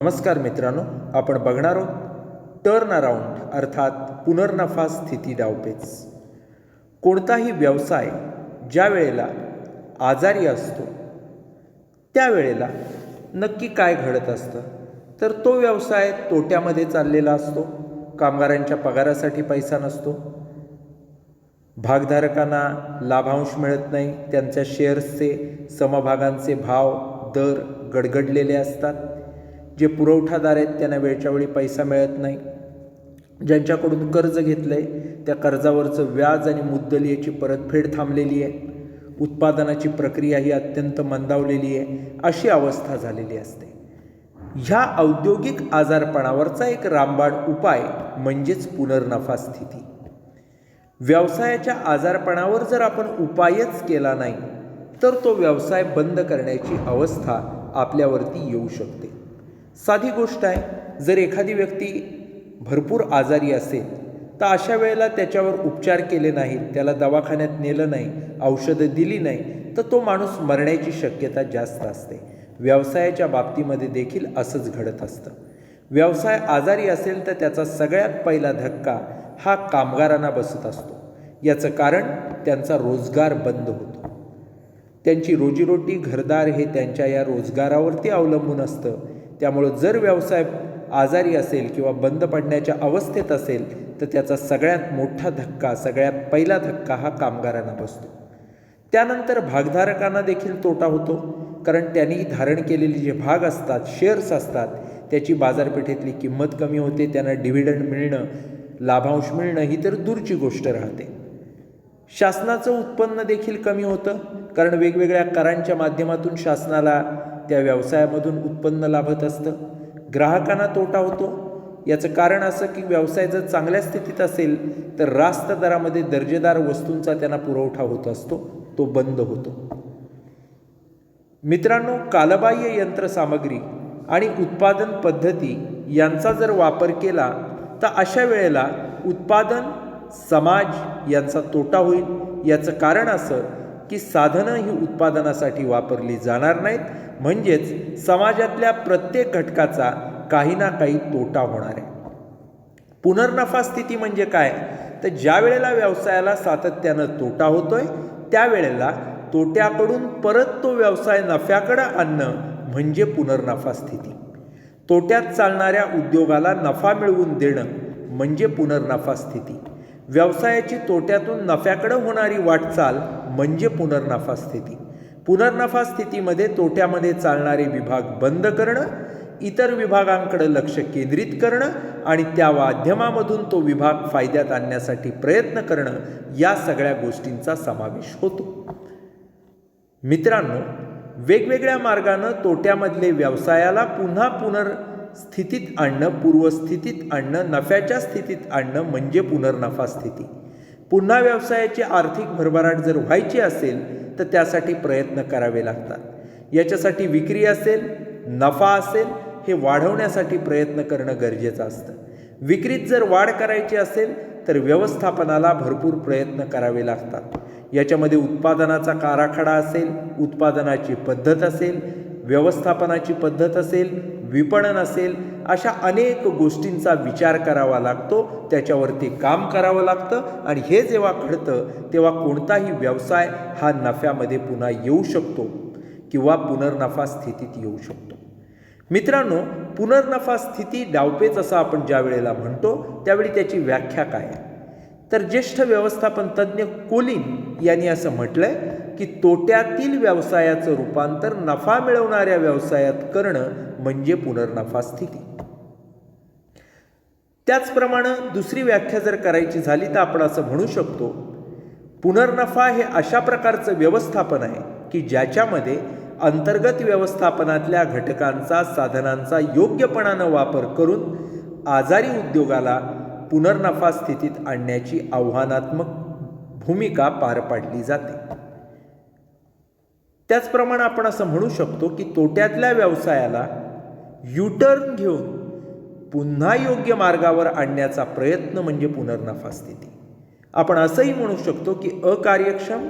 नमस्कार मित्रांनो, आपण बघणार आहोत टर्न अराउंड अर्थात पुनर्नफा स्थिती डावपेच. कोणताही व्यवसाय ज्या वेळेला आजारी असतो त्यावेळेला नक्की काय घडत असतं, तर तो व्यवसाय तोट्यामध्ये चाललेला असतो. कामगारांच्या पगारासाठी पैसा नसतो, भागधारकांना लाभांश मिळत नाही, त्यांच्या शेअर्सचे समभागांचे भाव दर गडगडलेले असतात, जे पुरवठादार आहेत त्यांना वेळच्या वेळी पैसा मिळत नाही, ज्यांच्याकडून कर्ज घेतलं आहे त्या कर्जावरचं व्याज आणि मुद्दल याची परतफेड थांबलेली आहे, उत्पादनाची प्रक्रिया ही अत्यंत मंदावलेली आहे, अशी अवस्था झालेली असते. ह्या औद्योगिक आजारपणावरचा एक रामबाण उपाय म्हणजेच पुनर्नफा स्थिती. व्यवसायाच्या आजारपणावर जर आपण उपायच केला नाही तर तो व्यवसाय बंद करण्याची अवस्था आपल्यावरती येऊ शकते. साधी गोष्ट आहे, जर एखादी व्यक्ती भरपूर आजारी असेल तर अशा वेळेला त्याच्यावर उपचार केले नाहीत, त्याला दवाखान्यात नेलं नाही, औषधं दिली नाही तर तो माणूस मरण्याची शक्यता जास्त असते. व्यवसायाच्या बाबतीमध्ये देखील असंच घडत असतं. व्यवसाय आजारी असेल तर त्याचा सगळ्यात पहिला धक्का हा कामगारांना बसत असतो. याचं कारण त्यांचा रोजगार बंद होतो. त्यांची रोजीरोटी घरदार हे त्यांच्या या रोजगारावरती अवलंबून असतं. त्यामुळं जर व्यवसाय आजारी असेल किंवा बंद पडण्याच्या अवस्थेत असेल तर त्याचा सगळ्यात मोठा धक्का, सगळ्यात पहिला धक्का हा कामगारांना बसतो. त्यानंतर भागधारकांना देखील तोटा होतो, कारण त्यांनी धारण केलेले जे भाग असतात, शेअर्स असतात, त्याची बाजारपेठेतली किंमत कमी होते, त्यांना डिव्हिडंड मिळणं, लाभांश मिळणं ही तर दूरची गोष्ट राहते. शासनाचं उत्पन्न देखील कमी होतं, कारण वेगवेगळ्या करांच्या माध्यमातून शासनाला त्या व्यवसायामधून उत्पन्न लाभत असतं. ग्राहकांना तोटा होतो. याचं कारण असं की व्यवसाय जर चांगल्या स्थितीत असेल तर रास्त दरामध्ये दर्जेदार वस्तूंचा त्यांना पुरवठा होत असतो, तो बंद होतो. मित्रांनो, कालबाह्य यंत्रसामग्री आणि उत्पादन पद्धती यांचा जर वापर केला तर अशा वेळेला उत्पादन, समाज यांचा तोटा होईल. याचं कारण असं की साधनं ही उत्पादनासाठी वापरली जाणार नाहीत, म्हणजेच समाजातल्या प्रत्येक घटकाचा काही ना काही तोटा होणार आहे. पुनर्नफा स्थिती म्हणजे काय, तर ज्या वेळेला व्यवसायाला सातत्यानं तोटा होतोय त्यावेळेला तोट्याकडून परत तो व्यवसाय नफ्याकडे आणणं म्हणजे पुनर्नफा स्थिती. तोट्यात चालणाऱ्या उद्योगाला नफा मिळवून देणं म्हणजे पुनर्नफा स्थिती. व्यवसायाची तोट्यातून नफ्याकडे होणारी वाटचाल म्हणजे पुनर्नफा स्थिती. पुनर्नफा स्थितीमध्ये तोट्यामध्ये चालणारे विभाग बंद करणं, इतर विभागांकडे लक्ष केंद्रित करणं आणि त्या माध्यमामधून तो विभाग फायद्यात आणण्यासाठी प्रयत्न करणं, या सगळ्या गोष्टींचा समावेश होतो. मित्रांनो, वेगवेगळ्या मार्गानं तोट्यामधले व्यवसायाला पुन्हा पुनर्स्थितीत आणणं, पूर्वस्थितीत आणणं, नफ्याच्या स्थितीत आणणं म्हणजे पुनर्नफा स्थिती. पुन्हा व्यवसायाची आर्थिक भरभराट जर व्हायची असेल तर त्यासाठी प्रयत्न करावे लागतात. याच्यासाठी विक्री असेल, नफा असेल, हे वाढवण्यासाठी प्रयत्न करणं गरजेचं असतं. विक्रीत जर वाढ करायची असेल तर व्यवस्थापनाला भरपूर प्रयत्न करावे लागतात. याच्यामध्ये उत्पादनाचा आराखडा असेल, उत्पादनाची पद्धत असेल, व्यवस्थापनाची पद्धत असेल, विपणन असेल, अशा अनेक गोष्टींचा विचार करावा लागतो, त्याच्यावरती काम करावं लागतं. आणि हे जेव्हा घडतं तेव्हा कोणताही व्यवसाय हा नफ्यामध्ये पुन्हा येऊ शकतो किंवा पुनर्नफा स्थितीत येऊ शकतो. मित्रांनो, पुनर्नफा स्थिती डावपेच असं आपण ज्या वेळेला म्हणतो त्यावेळी त्याची व्याख्या काय आहे, तर ज्येष्ठ व्यवस्थापन तज्ज्ञ कोलिन यांनी असं म्हटलंय की तोट्यातील व्यवसायाचं रूपांतर नफा मिळवणाऱ्या व्यवसायात करणं म्हणजे पुनर्नफा स्थिती. त्याचप्रमाणे दुसरी व्याख्या जर करायची झाली तर आपण असं म्हणू शकतो, पुनर्नफा हे अशा प्रकारचं व्यवस्थापन आहे की ज्याच्यामध्ये अंतर्गत व्यवस्थापनातल्या घटकांचा, साधनांचा योग्यपणानं वापर करून आजारी उद्योगाला पुनर्नफा स्थितीत आणण्याची आव्हानात्मक भूमिका पार पाडली जाते. त्याचप्रमाणे आपण असं म्हणू शकतो की तोट्यातल्या व्यवसायाला युटर्न घेऊन पुन्हा योग्य मार्गावर आणण्याचा प्रयत्न म्हणजे पुनर्नफा स्थिती. आपण असंही म्हणू शकतो की अकार्यक्षम,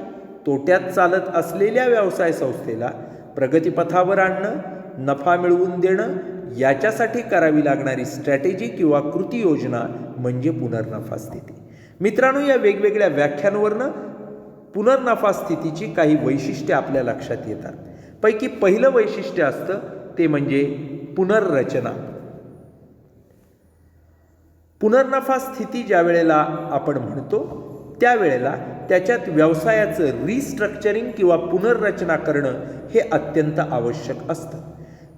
तोट्यात चालत असलेल्या व्यवसाय संस्थेला प्रगतीपथावर आणणं, नफा मिळवून देणं, याच्यासाठी करावी लागणारी स्ट्रॅटेजी किंवा कृती योजना म्हणजे पुनर्नफा स्थिती. मित्रांनो, या वेगवेगळ्या व्याख्यांवरनं पुनर्नफा स्थितीची काही वैशिष्ट्ये आपल्या लक्षात येतात. पैकी पहिलं वैशिष्ट्य असतं ते म्हणजे पुनर्रचना. पुनर्नफा स्थिती ज्या वेळेला आपण म्हणतो त्यावेळेला त्याच्यात व्यवसायाचं रिस्ट्रक्चरिंग किंवा पुनर्रचना करणं हे अत्यंत आवश्यक असतं.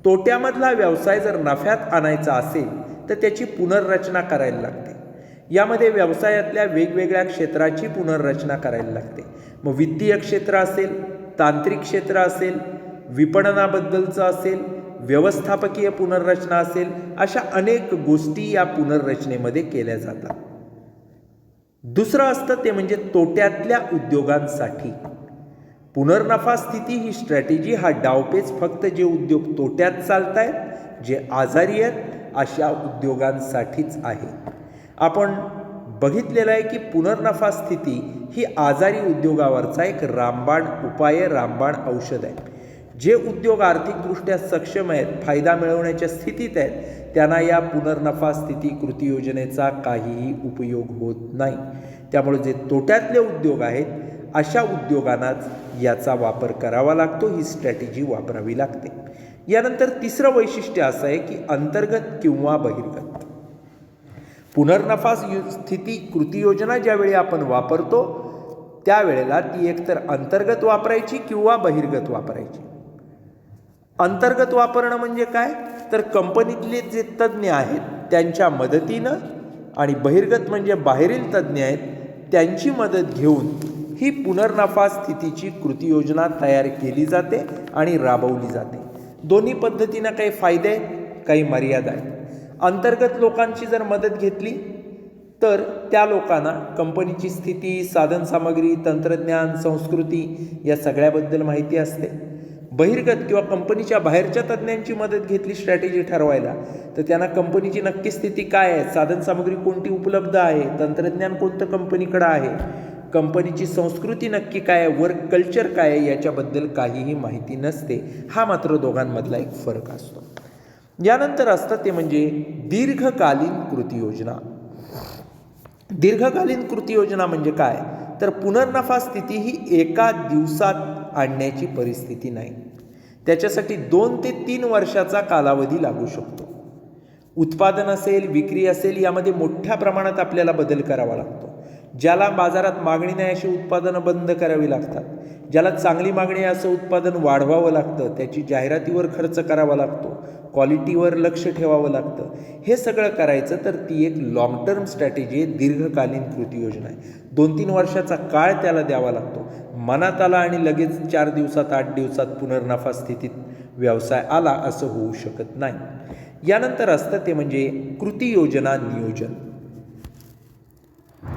तोट्यामधला व्यवसाय जर नफ्यात आणायचा असेल तर त्याची पुनर्रचना करायला लागते. यामध्ये व्यवसायातल्या वेगवेगळ्या क्षेत्राची पुनर्रचना करायला लागते. मग वित्तीय क्षेत्र असेल, तांत्रिक क्षेत्र असेल, विपणनाबद्दलचं असेल, व्यवस्थापकीय पुनर्रचना असेल, अशा अनेक गोष्टी या पुनर्रचनेमध्ये केल्या जातात. दुसरं असतं ते म्हणजे तोट्यातल्या उद्योगांसाठी. पुनर्नफा स्थिती ही स्ट्रॅटेजी, हा डावपेच फक्त जे उद्योग तोट्यात चालत आहेत, जे आजारी आहेत, अशा उद्योगांसाठीच आहे. आपण बघितलेलं आहे की पुनर्नफा स्थिती ही आजारी उद्योगावरचा एक रामबाण उपाय, रामबाण औषध आहे. जे उद्योग आर्थिकदृष्ट्या सक्षम आहेत, फायदा मिळवण्याच्या स्थितीत आहेत, त्यांना या पुनर्नफा स्थिती कृती योजनेचा काहीही उपयोग होत नाही. त्यामुळे जे तोट्यातले उद्योग आहेत अशा उद्योगांनाच याचा वापर करावा लागतो, ही स्ट्रॅटेजी वापरावी लागते. यानंतर तिसरं वैशिष्ट्य असं आहे की अंतर्गत किंवा बहिर्गत. पुनर्नफा स्थिती कृती योजना ज्यावेळी आपण वापरतो त्यावेळेला ती एकतर अंतर्गत वापरायची किंवा बहिर्गत वापरायची. अंतर्गत वापरणं म्हणजे काय, तर कंपनीतले जे तज्ज्ञ आहेत त्यांच्या मदतीनं, आणि बहिर्गत म्हणजे बाहेरील तज्ज्ञ आहेत त्यांची मदत घेऊन ही पुनर्नफा स्थितीची कृती योजना तयार केली जाते आणि राबवली जाते. दोन्ही पद्धतीनं काही फायदे आहेत, काही मर्यादा आहेत. अंतर्गत लोकांची जर मदत घेतली तर त्या लोकांना कंपनीची स्थिती, साधनसामग्री, तंत्रज्ञान, संस्कृती या सगळ्याबद्दल माहिती असते. बहिर्गत किंवा कंपनीच्या बाहेरच्या तज्ज्ञांची मदत घेतली स्ट्रॅटेजी ठरवायला तर त्यांना कंपनीची नक्की स्थिती काय आहे, साधनसामग्री कोणती उपलब्ध आहे, तंत्रज्ञान कोणतं कंपनीकडं आहे, कंपनीची संस्कृती नक्की काय आहे, वर्क कल्चर काय आहे, याच्याबद्दल काहीही माहिती नसते. हा मात्र दोघांमधला एक फरक असतो. यानंतर असतं ते म्हणजे दीर्घकालीन कृती योजना. दीर्घकालीन कृती योजना म्हणजे काय, तर पुनर्नफा स्थिती ही एका दिवसात आणण्याची परिस्थिती नाही. त्याच्यासाठी 2 ते 3 वर्षाचा कालावधी लागू शकतो. उत्पादन असेल, विक्री असेल, यामध्ये मोठ्या प्रमाणात आपल्याला बदल करावा लागतो. ज्याला बाजारात मागणी नाही अशी उत्पादनं बंद करावी लागतात. ज्याला चांगली मागणी आहे असं उत्पादन वाढवावं लागतं. त्याची जाहिरातीवर खर्च करावा लागतो, क्वालिटीवर लक्ष ठेवावं लागतं. हे सगळं करायचं तर ती एक लॉंग टर्म स्ट्रॅटेजी आहे, दीर्घकालीन कृती योजना आहे. 2-3 वर्षाचा काळ त्याला द्यावा लागतो. मनात आला आणि लगेच 4 दिवसात 8 दिवसात पुनर्नफा स्थितीत व्यवसाय आला असं होऊ शकत नाही. यानंतर असतं ते म्हणजे कृती योजना नियोजन.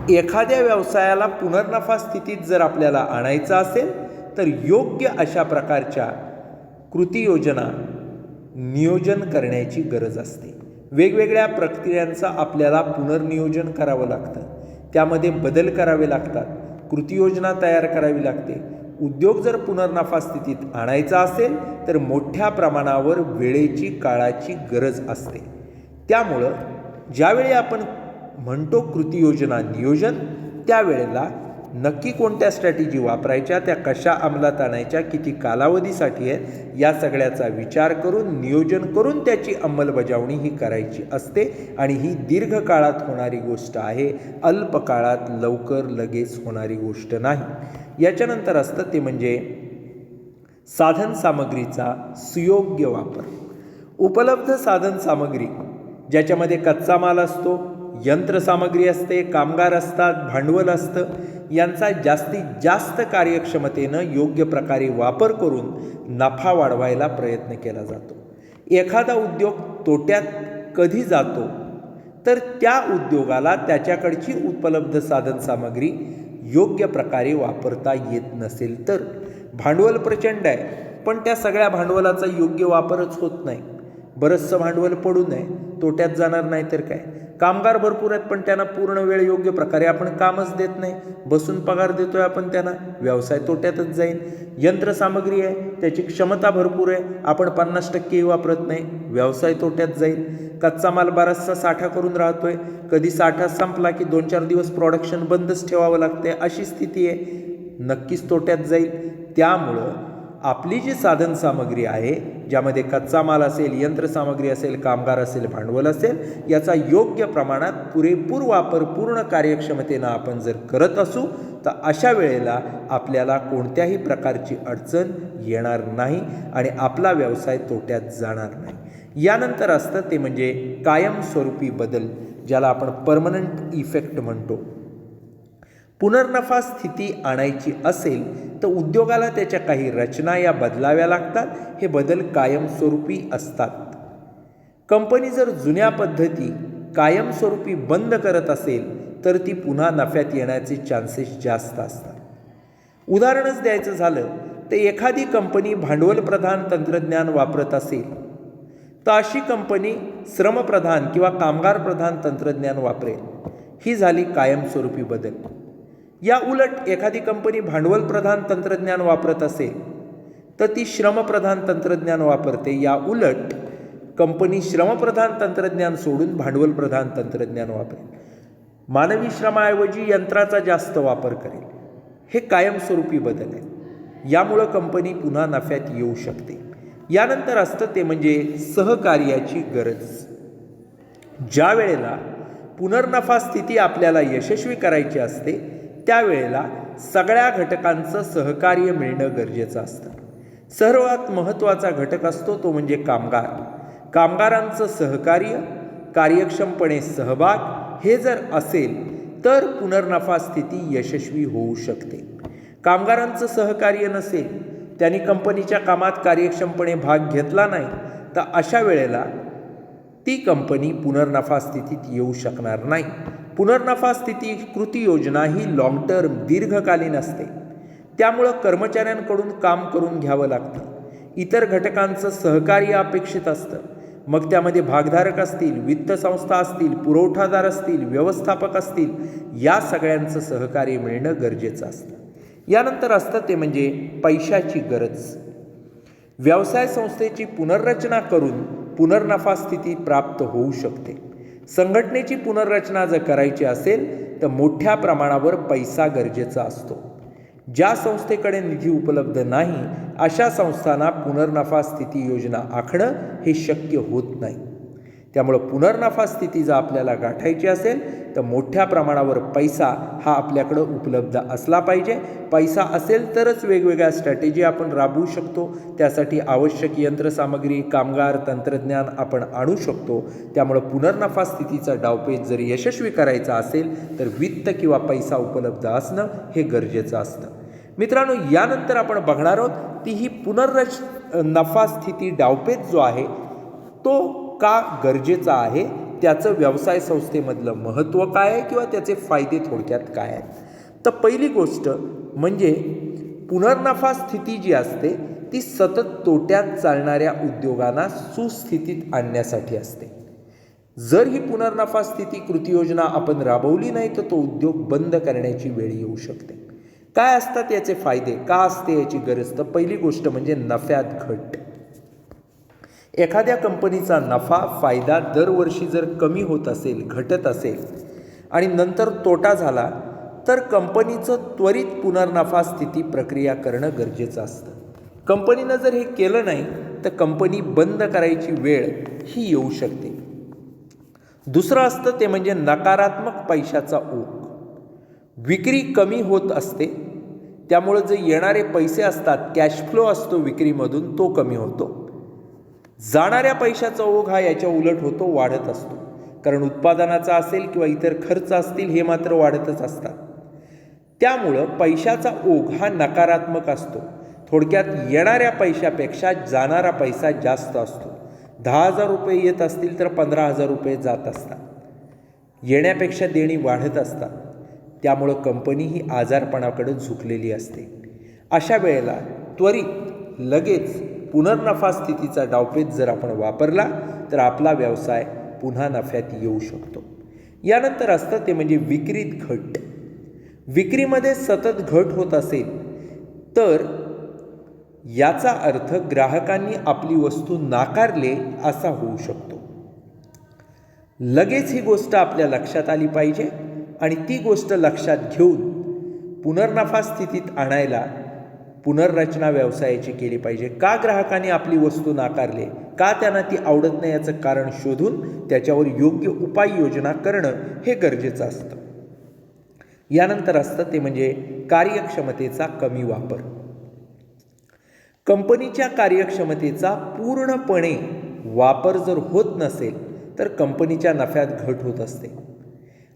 एखाद्या व्यवसायाला पुनर्नफा स्थितीत जर आपल्याला आणायचं असेल तर योग्य अशा प्रकारच्या कृती योजना नियोजन करण्याची गरज असते. वेगवेगळ्या प्रक्रियांचं आपल्याला पुनर्नियोजन करावं लागतं, त्यामध्ये बदल करावे लागतात, कृती योजना तयार करावी लागते. उद्योग जर पुनर्नफा स्थितीत आणायचा असेल तर मोठ्या प्रमाणावर वेळेची, काळाची गरज असते. त्यामुळं ज्यावेळी आपण म्हणतो कृती योजना नियोजन, त्यावेळेला नक्की कोणत्या स्ट्रॅटेजी वापरायच्या, त्या कशा अंमलात आणायच्या, किती कालावधीसाठी आहे, या सगळ्याचा विचार करून नियोजन करून त्याची अंमलबजावणी ही करायची असते. आणि ही दीर्घकाळात होणारी गोष्ट आहे, अल्प काळात लवकर लगेच होणारी गोष्ट नाही. याच्यानंतर असतं ते म्हणजे साधनसामग्रीचा सुयोग्य वापर. उपलब्ध साधनसामग्री ज्याच्यामध्ये कच्चा माल असतो, यंत्रसामग्री असते, कामगार असतात, भांडवल असतं, यांचा जास्तीत जास्त कार्यक्षमतेनं योग्य प्रकारे वापर करून नफा वाढवायला प्रयत्न केला जातो. एखादा उद्योग तोट्यात कधी जातो तर त्या उद्योगाला त्याच्याकडची उपलब्ध साधनसामग्री योग्य प्रकारे वापरता येत नसेल तर. भांडवल प्रचंड आहे पण त्या सगळ्या भांडवलाचा योग्य वापरच होत नाही, बरंचसं भांडवल पडून आहे तोट्यात जाणार नाही तर काय. कामगार भरपूर आहेत पण त्यांना पूर्ण वेळ योग्य प्रकारे आपण कामच देत नाही, बसून पगार देतोय आपण त्यांना, व्यवसाय तोट्यातच जाईल. यंत्रसामग्री आहे, त्याची क्षमता भरपूर आहे, आपण 50% वापरत नाही, व्यवसाय तोट्यात जाईल. कच्चा माल बराचसा साठा करून राहतोय, कधी साठा संपला की 2-4 दिवस प्रोडक्शन बंदच ठेवावं लागते, अशी स्थिती आहे, नक्कीच तोट्यात जाईल. त्यामुळं आपली जी साधनसामग्री आहे, ज्यामध्ये कच्चा माल असेल, यंत्रसामग्री असेल, कामगार असेल, भांडवल असेल, याचा योग्य प्रमाणात पुरेपूर वापर पूर्ण कार्यक्षमतेनं आपण जर करत असू तर अशा वेळेला आपल्याला कोणत्याही प्रकारची अडचण येणार नाही आणि आपला व्यवसाय तोट्यात जाणार नाही. यानंतर असतं ते म्हणजे कायमस्वरूपी बदल, ज्याला आपण परमनंट इफेक्ट म्हणतो. पुनर्नफा स्थिती आणायची असेल तर उद्योगाला त्याच्या काही रचना या बदलाव्या लागतात. हे बदल कायमस्वरूपी असतात. कंपनी जर जुन्या पद्धती कायमस्वरूपी बंद करत असेल तर ती पुन्हा नफ्यात येण्याचे चान्सेस जास्त असतात. उदाहरणच द्यायचं झालं तर एखादी कंपनी भांडवलप्रधान तंत्रज्ञान वापरत असेल तर अशी कंपनी श्रमप्रधान किंवा कामगारप्रधान तंत्रज्ञान वापरेल. ही झाली कायमस्वरूपी बदल. या उलट एखादी कंपनी भांडवलप्रधान तंत्रज्ञान वापरत असेल तर ती श्रमप्रधान तंत्रज्ञान वापरते. या उलट कंपनी श्रमप्रधान तंत्रज्ञान सोडून भांडवलप्रधान तंत्रज्ञान वापरेल, मानवी श्रमाऐवजी यंत्राचा जास्त वापर करेल. हे कायमस्वरूपी बदल आहे. यामुळं कंपनी पुन्हा नफ्यात येऊ शकते. यानंतर असतं ते म्हणजे सहकार्याची गरज. ज्या वेळेला पुनर्नफा स्थिती आपल्याला यशस्वी करायची असते त्यावेळेला सगळ्या घटकांचं सहकार्य मिळणं गरजेचं असतं. सर्वात महत्त्वाचा घटक असतो तो म्हणजे कामगार. कामगारांचं सहकार्य, कार्यक्षमपणे सहभाग हे जर असेल तर पुनर्नफा स्थिती यशस्वी होऊ शकते. कामगारांचं सहकार्य नसेल, त्यांनी कंपनीच्या कामात कार्यक्षमपणे भाग घेतला नाही तर अशा वेळेला ती कंपनी पुनर्नफा स्थितीत येऊ शकणार नाही. पुनर्नफा स्थिती कृती योजना ही लॉंग टर्म दीर्घकालीन असते. त्यामुळं कर्मचाऱ्यांकडून काम करून घ्यावं लागतं. इतर घटकांचं सहकार्य अपेक्षित असतं. मग त्यामध्ये भागधारक असतील, वित्त संस्था असतील, पुरवठादार असतील, व्यवस्थापक असतील, या सगळ्यांचं सहकार्य मिळणं गरजेचं असतं. यानंतर असतं ते म्हणजे पैशाची गरज. व्यवसाय संस्थेची पुनर्रचना करून पुनर्नफा स्थिती प्राप्त होऊ शकते. संघटनेची पुनर्रचना जर करायची असेल तर मोठ्या प्रमाणावर पैसा गरजेचा असतो. ज्या संस्थेकडे निधी उपलब्ध नाही अशा संस्थांना पुनर्नफा स्थिती योजना आखणं हे शक्य होत नाही. त्यामुळं पुनर्नफा स्थिती जर आपल्याला गाठायची असेल तर मोठ्या प्रमाणावर पैसा हा आपल्याकडं उपलब्ध असला पाहिजे. पैसा असेल तरच वेगवेगळ्या स्ट्रॅटेजी आपण राबवू शकतो. त्यासाठी आवश्यक यंत्रसामग्री, कामगार, तंत्रज्ञान आपण आणू शकतो. त्यामुळं पुनर्नफा स्थितीचा डावपेच जर यशस्वी करायचा असेल तर वित्त किंवा पैसा उपलब्ध असणं हे गरजेचं असतं. मित्रांनो, यानंतर आपण बघणार आहोत ती ही नफा स्थिती डावपेच जो आहे तो का गरजेचा आहे, त्याचं व्यवसाय संस्थेमधलं महत्त्व काय आहे किंवा त्याचे फायदे थोडक्यात काय आहेत. तर पहिली गोष्ट म्हणजे पुनर्नफा स्थिती जी असते ती सतत तोट्यात चालणाऱ्या उद्योगांना सुस्थितीत आणण्यासाठी असते. जर ही पुनर्नफा स्थिती कृती योजना आपण राबवली नाही तर तो उद्योग बंद करण्याची वेळ येऊ शकते. काय असतात याचे फायदे, का असते याची गरज? तर पहिली गोष्ट म्हणजे नफ्यात घट. एखाद्या कंपनीचा नफा फायदा दरवर्षी जर कमी होत असेल, घटत असेल आणि नंतर तोटा झाला तर कंपनीचं त्वरित पुनर्नफा स्थिती प्रक्रिया करणं गरजेचं असतं. कंपनीनं जर हे केलं नाही तर कंपनी बंद करायची वेळ ही येऊ शकते. दुसरं असतं ते म्हणजे नकारात्मक पैशाचा ओघ. विक्री कमी होत असते, त्यामुळं जे येणारे पैसे असतात, कॅश फ्लो असतो विक्रीमधून, तो कमी होतो. जाणाऱ्या पैशाचा ओघ हा याच्या उलट होतो, वाढत असतो. कारण उत्पादनाचा असेल किंवा इतर खर्च असतील हे मात्र वाढतच असतात. त्यामुळं पैशाचा ओघ हा नकारात्मक असतो. थोडक्यात येणाऱ्या पैशापेक्षा जाणारा पैसा जास्त असतो. 10,000 रुपये येत असतील तर 15,000 रुपये जात असतात. येण्यापेक्षा देणी वाढत असतात. त्यामुळं कंपनी ही आजारपणाकडे झुकलेली असते. अशा वेळेला त्वरित लगेच पुनर्नफा स्थितीचा डावपेच जर आपण वापरला तर आपला व्यवसाय पुन्हा नफ्यात येऊ शकतो. यानंतर असतं ते म्हणजे विक्रीत घट. विक्रीमध्ये सतत घट होत असेल तर याचा अर्थ ग्राहकांनी आपली वस्तू नाकारले असा होऊ शकतो. लगेच ही गोष्ट आपल्या लक्षात आली पाहिजे आणि ती गोष्ट लक्षात घेऊन पुनर्नफा स्थितीत आणायला पुनर्रचना व्यवसायाची केली पाहिजे. का ग्राहकांनी आपली वस्तू नाकारले, का त्यांना ती आवडत नाही याचं कारण शोधून त्याच्यावर योग्य उपाययोजना करणं हे गरजेचं असतं. यानंतर असतं ते म्हणजे कार्यक्षमतेचा कमी वापर. कंपनीच्या कार्यक्षमतेचा पूर्णपणे वापर जर होत नसेल तर कंपनीच्या नफ्यात घट होत असते.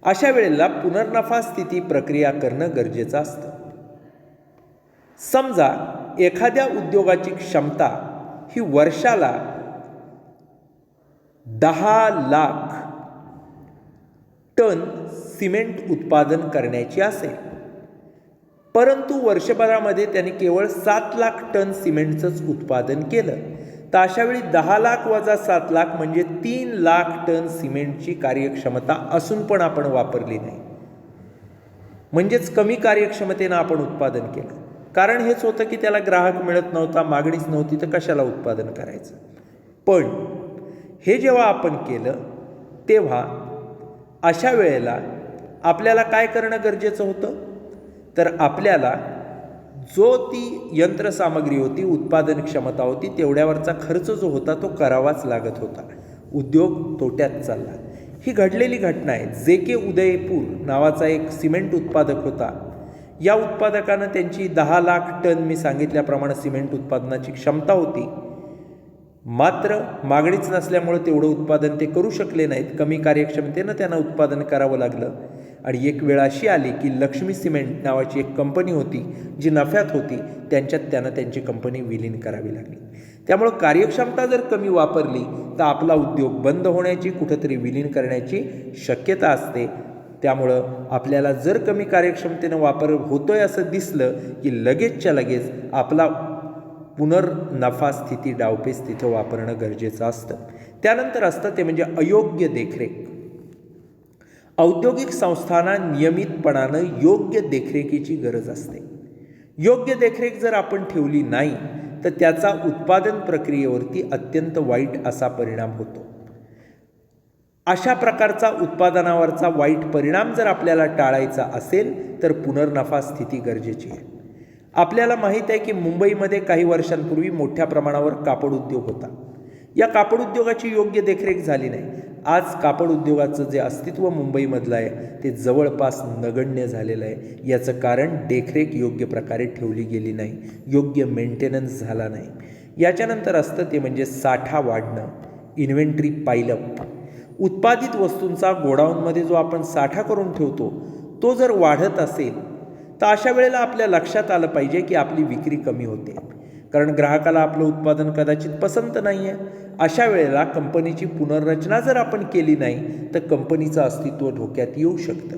अशा वेळेला पुनर्नफा स्थिती प्रक्रिया करणं गरजेचं असतं. समजा एखाद्या उद्योगाची क्षमता ही वर्षाला 10 लाख टन सिमेंट उत्पादन करण्याची असेल, परंतु वर्षभरामध्ये त्यांनी केवळ 7 लाख टन सिमेंटचंच उत्पादन केलं, तर अशावेळी 10 लाख वजा 7 लाख म्हणजे 3 लाख टन सिमेंटची कार्यक्षमता असून पण आपण वापरली नाही. म्हणजेच कमी कार्यक्षमतेनं आपण उत्पादन केलं. कारण हेच होतं की त्याला ग्राहक मिळत नव्हता, मागणीच नव्हती, तर कशाला उत्पादन करायचं. पण हे जेव्हा आपण केलं तेव्हा अशा वेळेला आपल्याला काय करणं गरजेचं होतं, तर आपल्याला जो ती यंत्रसामग्री होती, उत्पादन क्षमता होती, तेवढ्यावरचा खर्च जो होता तो करावाच लागत होता. उद्योग तोट्यात चालला. ही घडलेली घटना आहे. जे.के. उदयपूर नावाचा एक सिमेंट उत्पादक होता. या उत्पादकानं त्यांची 10 लाख टन मी सांगितल्याप्रमाणे सिमेंट उत्पादनाची क्षमता होती, मात्र मागणीच नसल्यामुळे तेवढं उत्पादन ते करू शकले नाहीत. कमी कार्यक्षमतेनं त्यांना उत्पादन करावं लागलं. आणि एक वेळ अशी आली की लक्ष्मी सिमेंट नावाची एक कंपनी होती जी नफ्यात होती, त्यांच्यात त्यांना त्यांची कंपनी विलीन करावी लागली. त्यामुळं कार्यक्षमता जर कमी वापरली तर आपला उद्योग बंद होण्याची, कुठंतरी विलीन करण्याची शक्यता असते. त्यामुळं आपल्याला जर कमी कार्यक्षमतेनं वापर होतोय असं दिसलं की लगेचच्या लगेच आपला पुनर्नफा स्थिती डावपेच तिथं वापरणं गरजेचं असतं. त्यानंतर असतं ते म्हणजे अयोग्य देखरेख. औद्योगिक संस्थांना नियमितपणानं योग्य देखरेखीची गरज असते. योग्य देखरेख जर आपण ठेवली नाही तर त्याचा उत्पादन प्रक्रियेवरती अत्यंत वाईट असा परिणाम होतो. अशा प्रकारचा उत्पादनावरचा वाईट परिणाम जर आपल्याला टाळायचा असेल तर पुनर्नफा स्थिती गरजेची आहे. आपल्याला माहीत आहे की मुंबईमध्ये काही वर्षांपूर्वी मोठ्या प्रमाणावर कापड उद्योग होता. या कापड उद्योगाची योग्य देखरेख झाली नाही. आज कापड उद्योगाचं जे अस्तित्व मुंबईमधलं आहे ते जवळपास नगण्य झालेलं आहे. याचं कारण देखरेख योग्य प्रकारे ठेवली गेली नाही, योग्य मेंटेनन्स झाला नाही. याच्यानंतर असतं ते म्हणजे साठा वाढणं, इन्व्हेंटरी पाईलअप. उत्पादित वस्तूंचा गोडाऊनमध्ये जो आपण साठा करून ठेवतो तो जर वाढत असेल तर अशा वेळेला आपल्या लक्षात आलं पाहिजे की आपली विक्री कमी होते, कारण ग्राहकाला आपलं उत्पादन कदाचित पसंत नाही आहे. अशा वेळेला कंपनीची पुनर्रचना जर आपण केली नाही तर कंपनीचं अस्तित्व धोक्यात येऊ शकतं.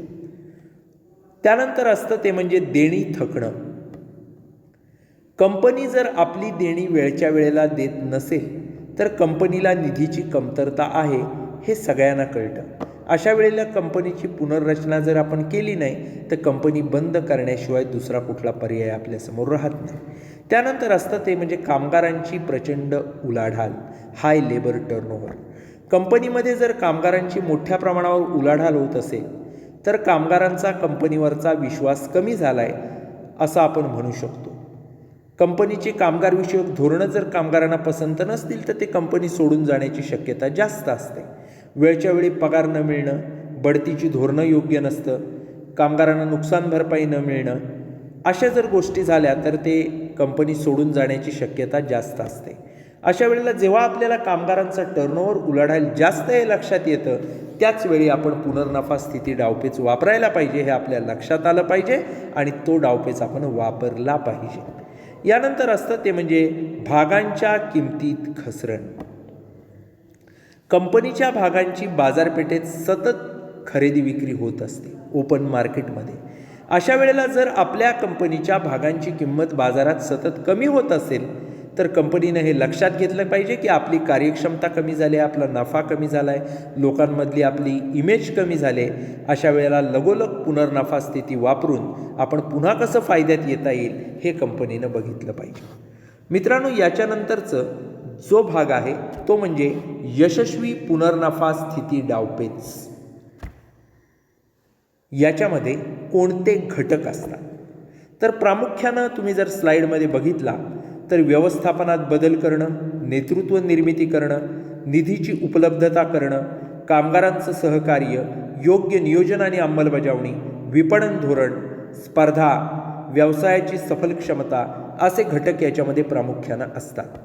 त्यानंतर असतं ते म्हणजे देणी थकणं. कंपनी जर आपली देणी वेळच्या वेळेला देत नसेल तर कंपनीला निधीची कमतरता आहे हे सगळ्यांना कळतं. अशा वेळेला कंपनीची पुनर्रचना जर आपण केली नाही तर कंपनी बंद करण्याशिवाय दुसरा कुठला पर्याय आपल्यासमोर राहत नाही. त्यानंतर असतं ते म्हणजे कामगारांची प्रचंड उलाढाल, हाय लेबर टर्नओव्हर. कंपनीमध्ये जर कामगारांची मोठ्या प्रमाणावर उलाढाल होत असेल तर कामगारांचा कंपनीवरचा विश्वास कमी झाला आहे असं आपण म्हणू शकतो. कंपनीची कामगारविषयक धोरणं जर कामगारांना पसंत नसतील तर ते कंपनी सोडून जाण्याची शक्यता जास्त असते. वेळच्या वेळी पगार न मिळणं, बढतीची धोरणं योग्य नसतं, कामगारांना नुकसान भरपाई न मिळणं, अशा जर गोष्टी झाल्या तर ते कंपनी सोडून जाण्याची शक्यता जास्त असते. अशा वेळेला जेव्हा आपल्याला कामगारांचा टर्नओव्हर उलाढाल जास्त हे लक्षात येतं त्याच वेळी आपण पुनर्नफा स्थिती डावपेच वापरायला पाहिजे हे आपल्या लक्षात आलं पाहिजे आणि तो डावपेच आपण वापरला पाहिजे. यानंतर असतं ते म्हणजे भागांच्या किमतीत घसरण. कंपनीच्या भागांची बाजारपेठेत सतत खरेदी विक्री होत असते, ओपन मार्केटमध्ये. अशा वेळेला जर आपल्या कंपनीच्या भागांची किंमत बाजारात सतत कमी होत असेल तर कंपनीनं हे लक्षात घेतलं पाहिजे की आपली कार्यक्षमता कमी झाली आहे, आपला नफा कमी झाला आहे, लोकांमधली आपली इमेज कमी झाली आहे. अशा वेळेला लगोलग पुनर्नफा स्थिती वापरून आपण पुन्हा कसं फायद्यात येता येईल हे कंपनीनं बघितलं पाहिजे. मित्रांनो, याच्यानंतरचं जो भाग आहे तो म्हणजे यशस्वी पुनर्नफा स्थिती डावपेच. याच्यामध्ये कोणते घटक असतात? तर प्रामुख्यानं तुम्ही जर स्लाईडमध्ये बघितला तर व्यवस्थापनात बदल करणं, नेतृत्व निर्मिती करणं, निधीची उपलब्धता करणं, कामगारांचं सहकार्य, योग्य नियोजन आणि अंमलबजावणी, विपणन धोरण, स्पर्धा, व्यवसायाची सफल क्षमता असे घटक याच्यामध्ये प्रामुख्यानं असतात.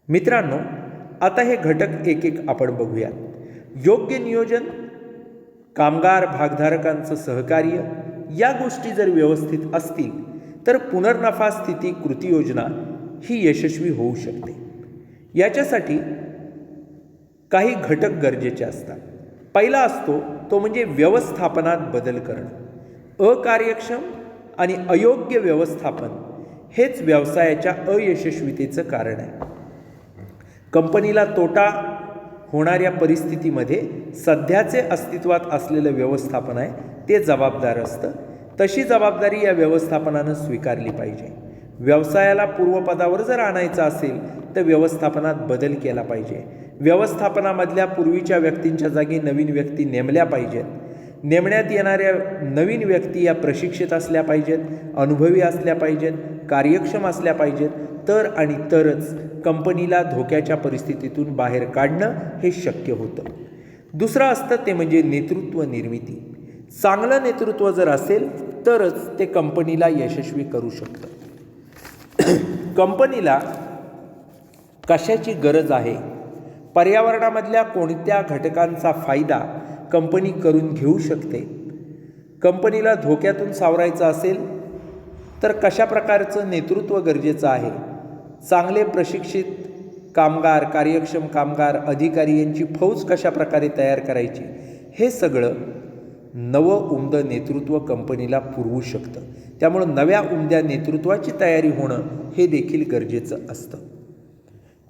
मित्रांनो, आता हे घटक एक एक आपण बघूयात. योग्य नियोजन, कामगार भागधारकांचं सहकार्य या गोष्टी जर व्यवस्थित असतील तर पुनर्नफा स्थिती कृती योजना ही यशस्वी होऊ शकते. याच्यासाठी काही घटक गरजेचे असतात. पहिला असतो तो म्हणजे व्यवस्थापनात बदल करणं. अकार्यक्षम आणि अयोग्य व्यवस्थापन हेच व्यवसायाच्या अयशस्वीतेचं कारण आहे. कंपनीला तोटा होणाऱ्या परिस्थितीमध्ये सध्याचे अस्तित्वात असलेलं व्यवस्थापन आहे ते जबाबदार असतं. तशी जबाबदारी या व्यवस्थापनानं स्वीकारली पाहिजे. व्यवसायाला पूर्वपदावर जर आणायचं असेल तर व्यवस्थापनात बदल केला पाहिजे. व्यवस्थापनामधल्या पूर्वीच्या व्यक्तींच्या जागी नवीन व्यक्ती नेमल्या पाहिजेत. नेमण्यात येणाऱ्या नवीन व्यक्ती या प्रशिक्षित असल्या पाहिजेत, अनुभवी असल्या पाहिजेत, कार्यक्षम असल्या पाहिजेत. तर आणि तरच कंपनीला धोक्याच्या परिस्थितीतून बाहेर काढणं हे शक्य होतं. दुसरं असतं ते म्हणजे नेतृत्व निर्मिती. चांगलं नेतृत्व जर असेल तरच ते कंपनीला यशस्वी करू शकतं. कंपनीला कशाची गरज आहे, पर्यावरणामधल्या कोणत्या घटकांचा फायदा कंपनी करून घेऊ शकते, कंपनीला धोक्यातून सावरायचं असेल तर कशा प्रकारचं नेतृत्व गरजेचं आहे, चांगले प्रशिक्षित कामगार, कार्यक्षम कामगार, अधिकारी यांची फौज कशा प्रकारे तयार करायची, हे सगळं नवं उमदं नेतृत्व कंपनीला पुरवू शकतं. त्यामुळं नव्या उमद्या नेतृत्वाची तयारी होणं हे देखील गरजेचं असतं.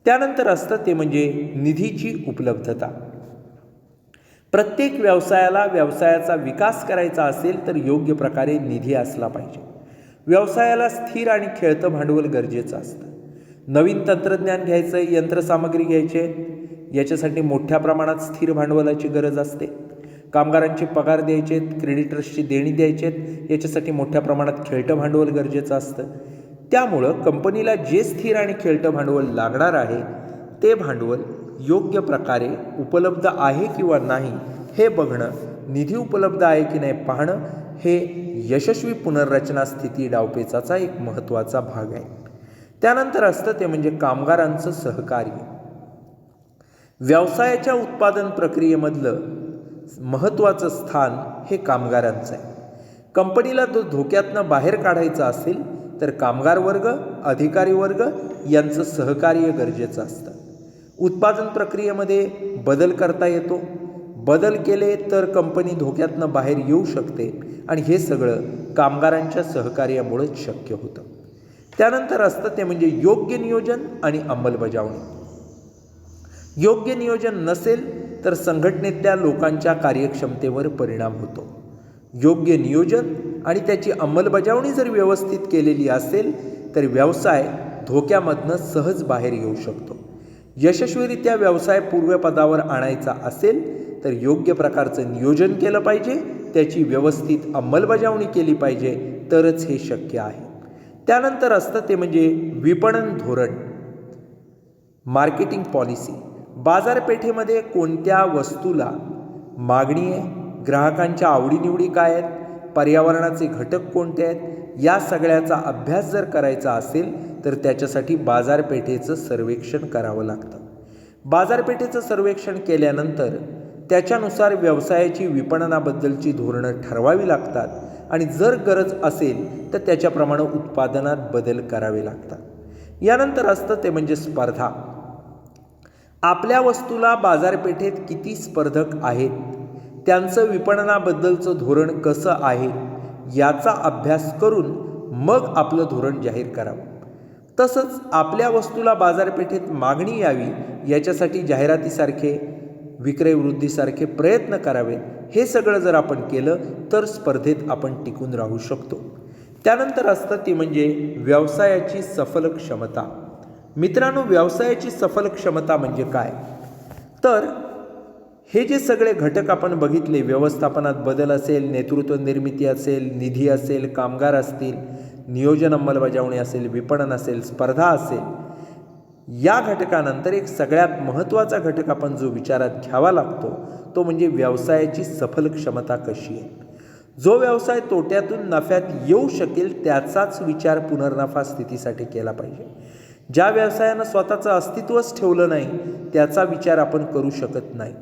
त्यानंतर असतं ते म्हणजे निधीची उपलब्धता. प्रत्येक व्यवसायाला व्यवसायाचा विकास करायचा असेल तर योग्य प्रकारे निधी असला पाहिजे. व्यवसायाला स्थिर आणि खेळतं भांडवल गरजेचं असतं. नवीन तंत्रज्ञान घ्यायचं, यंत्रसामग्री घ्यायचे, याच्यासाठी मोठ्या प्रमाणात स्थिर भांडवलाची गरज असते. कामगारांचे पगार द्यायचे, क्रेडिटर्सची देणी द्यायचे, याच्यासाठी मोठ्या प्रमाणात खेळतं भांडवल गरजेचं असतं. त्यामुळं कंपनीला जे स्थिर आणि खेळतं भांडवल लागणार आहे ते भांडवल योग्य प्रकारे उपलब्ध आहे किंवा नाही हे बघणं, निधी उपलब्ध आहे की नाही पाहणं, हे यशस्वी पुनर्रचना स्थिती डावपेचाचा एक महत्त्वाचा भाग आहे. त्यानंतर असतं ते म्हणजे कामगारांचं सहकार्य. व्यवसायाच्या उत्पादन प्रक्रियेमधलं महत्त्वाचं स्थान हे कामगारांचं आहे. कंपनीला तो धोक्यातनं बाहेर काढायचं असेल तर कामगार वर्ग, अधिकारी वर्ग यांचं सहकार्य गरजेचं असतं. उत्पादन प्रक्रियेमध्ये बदल करता येतो. बदल केले तर कंपनी धोक्यातनं बाहेर येऊ शकते आणि हे सगळं कामगारांच्या सहकार्यामुळेच शक्य होतं. त्यानंतर असतं ते म्हणजे योग्य नियोजन आणि अंमलबजावणी. योग्य नियोजन नसेल तर संघटनेतल्या लोकांच्या कार्यक्षमतेवर परिणाम होतो. योग्य नियोजन आणि त्याची अंमलबजावणी जर व्यवस्थित केलेली असेल तर व्यवसाय धोक्यामधनं सहज बाहेर येऊ शकतो. यशस्वीरित्या व्यवसाय पूर्वपदावर आणायचा असेल तर योग्य प्रकारचं नियोजन केलं पाहिजे, त्याची व्यवस्थित अंमलबजावणी केली पाहिजे, तरच हे शक्य आहे. त्यानंतर असतं ते म्हणजे विपणन धोरण, मार्केटिंग पॉलिसी. बाजारपेठेमध्ये कोणत्या वस्तूला मागणी आहे, ग्राहकांच्या आवडीनिवडी काय आहेत, पर्यावरणाचे घटक कोणते आहेत, या सगळ्याचा अभ्यास जर करायचा असेल तर त्याच्यासाठी बाजारपेठेचं सर्वेक्षण करावं लागतं. बाजारपेठेचं सर्वेक्षण केल्यानंतर त्याच्यानुसार व्यवसायाची विपणनाबद्दलची धोरणं ठरवावी लागतात आणि जर गरज असेल तर त्याच्याप्रमाणे उत्पादनात बदल करावे लागतात. यानंतर असतं ते म्हणजे स्पर्धा. आपल्या वस्तूला बाजारपेठेत किती स्पर्धक आहेत, त्यांचं विपणनाबद्दलचं धोरण कसं आहे, याचा अभ्यास करून मग आपलं धोरण जाहीर करावं. तसंच आपल्या वस्तूला बाजारपेठेत मागणी यावी याच्यासाठी जाहिरातीसारखे विक्रय वृद्धीसारखे प्रयत्न करावे. हे सगळं जर आपण केलं तर स्पर्धेत आपण टिकून राहू शकतो. त्यानंतर असतं ती म्हणजे व्यवसायाची सफल क्षमता. मित्रांनो, व्यवसायाची सफल क्षमता म्हणजे काय? तर हे जे सगळे घटक आपण बघितले, व्यवस्थापनात बदल असेल, नेतृत्व निर्मिती असेल, निधी असेल, कामगार असतील, नियोजन अंमलबजावणी असेल, विपणन असेल, स्पर्धा असेल, या घटकानंतर एक सगळ्यात महत्त्वाचा घटक आपण जो विचारात घ्यावा लागतो तो म्हणजे व्यवसायाची सफल क्षमता कशी आहे. जो व्यवसाय तोट्यातून नफ्यात येऊ शकेल त्याचाच विचार पुनर्नफा स्थितीसाठी केला पाहिजे. ज्या व्यवसायानं स्वतःचं अस्तित्वच ठेवलं नाही त्याचा विचार आपण करू शकत नाही.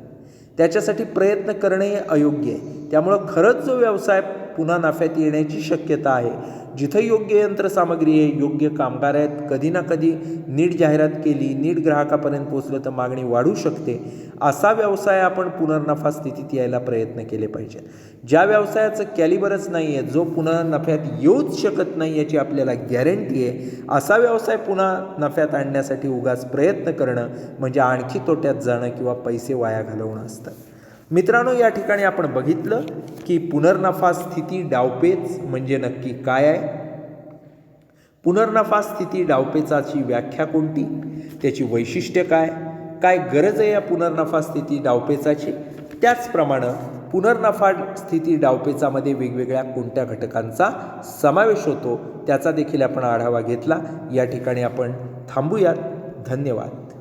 त्याच्यासाठी प्रयत्न करणे अयोग्य आहे. त्यामुळं खरंच जो व्यवसाय पुन्हा नफ्यात येण्याची शक्यता आहे, जिथं योग्य यंत्रसामग्री आहे, योग्य कामगार आहेत, कधी ना कधी नीट जाहिरात केली, नीट ग्राहकापर्यंत पोचलं तर मागणी वाढू शकते, असा व्यवसाय आपण पुनर्नफा स्थितीत यायला प्रयत्न केले पाहिजे. ज्या व्यवसायाचं कॅलिबरच नाही आहे, जो पुन्हा नफ्यात येऊच शकत नाही याची आपल्याला गॅरंटी आहे, असा व्यवसाय पुन्हा नफ्यात आणण्यासाठी उगाच प्रयत्न करणं म्हणजे आणखी तोट्यात जाणं किंवा पैसे वाया घालवणं असतं. मित्रांनो, या ठिकाणी आपण बघितलं की पुनर्नफा स्थिती डावपेच म्हणजे नक्की काय आहे, पुनर्नफा स्थिती डावपेचाची व्याख्या कोणती, त्याची वैशिष्ट्य काय, काय गरज आहे या पुनर्नफा स्थिती डावपेचाची, त्याचप्रमाणे पुनर्नफा स्थिती डावपेचामध्ये वेगवेगळ्या कोणत्या घटकांचा समावेश होतो त्याचा देखील आपण आढावा घेतला. या ठिकाणी आपण थांबूयात. धन्यवाद.